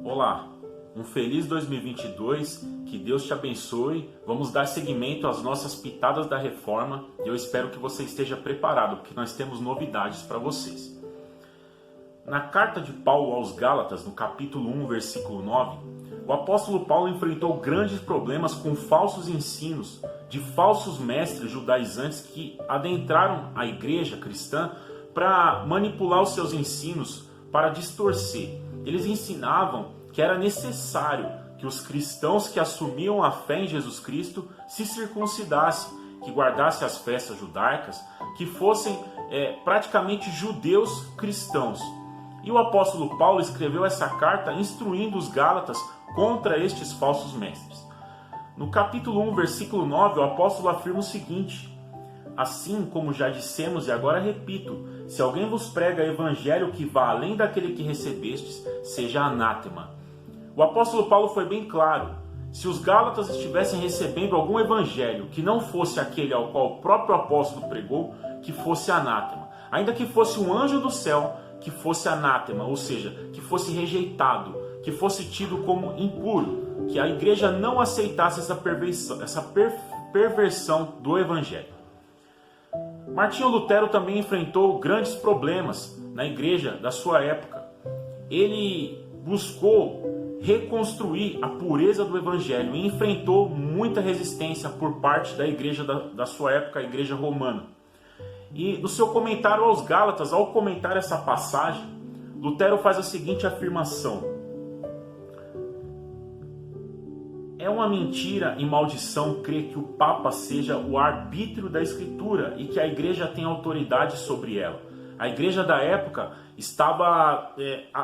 Olá, um feliz 2022, que Deus te abençoe. Vamos dar seguimento às nossas pitadas da reforma e eu espero que você esteja preparado, porque nós temos novidades para vocês. Na carta de Paulo aos Gálatas, no capítulo 1, versículo 9, o apóstolo Paulo enfrentou grandes problemas com falsos ensinos de falsos mestres judaizantes que adentraram a igreja cristã para manipular os seus ensinos, para distorcer. Eles ensinavam que era necessário que os cristãos que assumiam a fé em Jesus Cristo se circuncidassem, que guardassem as festas judaicas, que fossem praticamente judeus cristãos. E o apóstolo Paulo escreveu essa carta instruindo os Gálatas contra estes falsos mestres. No capítulo 1, versículo 9, o apóstolo afirma o seguinte: assim como já dissemos e agora repito, se alguém vos prega evangelho que vá além daquele que recebestes, seja anátema. O apóstolo Paulo foi bem claro: se os Gálatas estivessem recebendo algum evangelho que não fosse aquele ao qual o próprio apóstolo pregou, que fosse anátema. Ainda que fosse um anjo do céu, que fosse anátema, ou seja, que fosse rejeitado, que fosse tido como impuro, que a igreja não aceitasse essa perversão do evangelho. Martinho Lutero também enfrentou grandes problemas na igreja da sua época. Ele buscou reconstruir a pureza do evangelho e enfrentou muita resistência por parte da igreja da sua época, a igreja romana. E no seu comentário aos Gálatas, ao comentar essa passagem, Lutero faz a seguinte afirmação: é uma mentira e maldição crer que o Papa seja o arbítrio da Escritura e que a igreja tem autoridade sobre ela. A igreja da época estava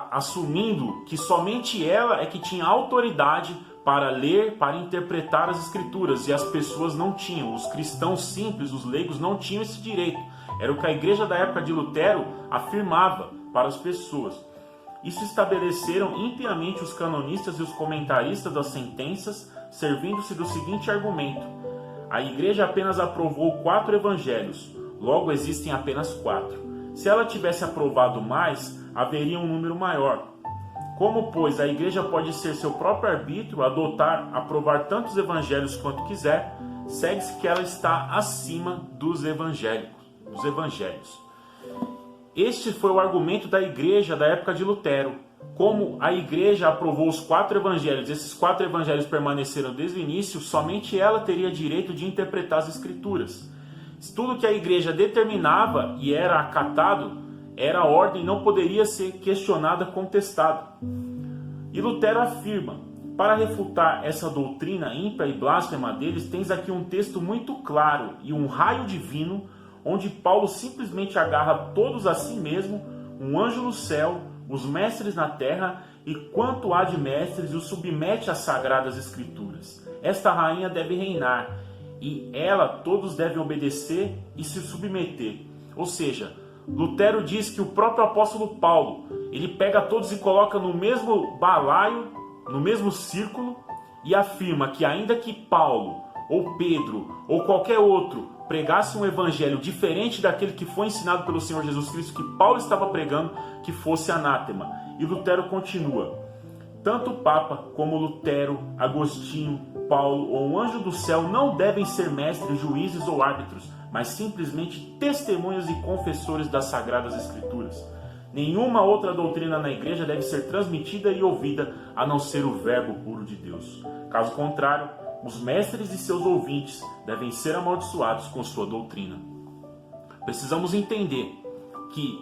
assumindo que somente ela é que tinha autoridade para ler, para interpretar as Escrituras, e as pessoas não tinham. Os cristãos simples, os leigos, não tinham esse direito. Era o que a igreja da época de Lutero afirmava para as pessoas. Isso estabeleceram impiamente os canonistas e os comentaristas das sentenças, servindo-se do seguinte argumento: a igreja apenas aprovou 4 evangelhos, logo existem apenas 4. Se ela tivesse aprovado mais, haveria um número maior. Como, pois, a igreja pode ser seu próprio arbítrio, aprovar tantos evangelhos quanto quiser, segue-se que ela está acima dos evangelhos. Este foi o argumento da igreja da época de Lutero. Como a igreja aprovou os 4 evangelhos, esses 4 evangelhos permaneceram desde o início, somente ela teria direito de interpretar as Escrituras. Tudo que a igreja determinava e era acatado, era a ordem, não poderia ser questionada, contestada. E Lutero afirma: para refutar essa doutrina ímpia e blasfema deles, tens aqui um texto muito claro e um raio divino, onde Paulo simplesmente agarra todos a si mesmo, um anjo no céu, os mestres na terra, e quanto há de mestres, os submete às sagradas Escrituras. Esta rainha deve reinar, e ela todos devem obedecer e se submeter. Ou seja, Lutero diz que o próprio apóstolo Paulo, ele pega todos e coloca no mesmo balaio, no mesmo círculo, e afirma que ainda que Paulo, ou Pedro, ou qualquer outro, pregasse um evangelho diferente daquele que foi ensinado pelo Senhor Jesus Cristo, que Paulo estava pregando, que fosse anátema. E Lutero continua: tanto o Papa como Lutero, Agostinho, Paulo ou um anjo do céu não devem ser mestres, juízes ou árbitros, mas simplesmente testemunhas e confessores das Sagradas Escrituras. Nenhuma outra doutrina na igreja deve ser transmitida e ouvida a não ser o verbo puro de Deus. Caso contrário, os mestres e seus ouvintes devem ser amaldiçoados com sua doutrina. Precisamos entender que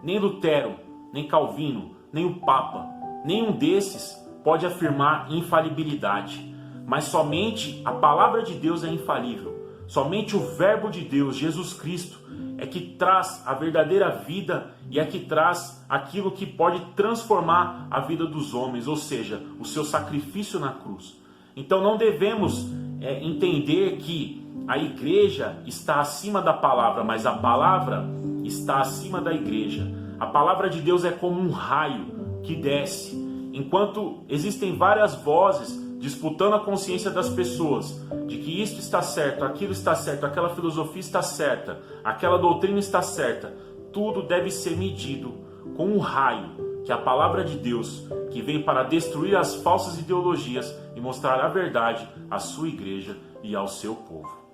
nem Lutero, nem Calvino, nem o Papa, nenhum desses pode afirmar infalibilidade, mas somente a palavra de Deus é infalível. Somente o verbo de Deus, Jesus Cristo, é que traz a verdadeira vida e é que traz aquilo que pode transformar a vida dos homens, ou seja, o seu sacrifício na cruz. Então não devemos entender que a igreja está acima da palavra, mas a palavra está acima da igreja. A palavra de Deus é como um raio que desce. Enquanto existem várias vozes disputando a consciência das pessoas de que isto está certo, aquela filosofia está certa, aquela doutrina está certa, tudo deve ser medido com um raio que a palavra de Deus, que veio para destruir as falsas ideologias e mostrar a verdade à sua igreja e ao seu povo.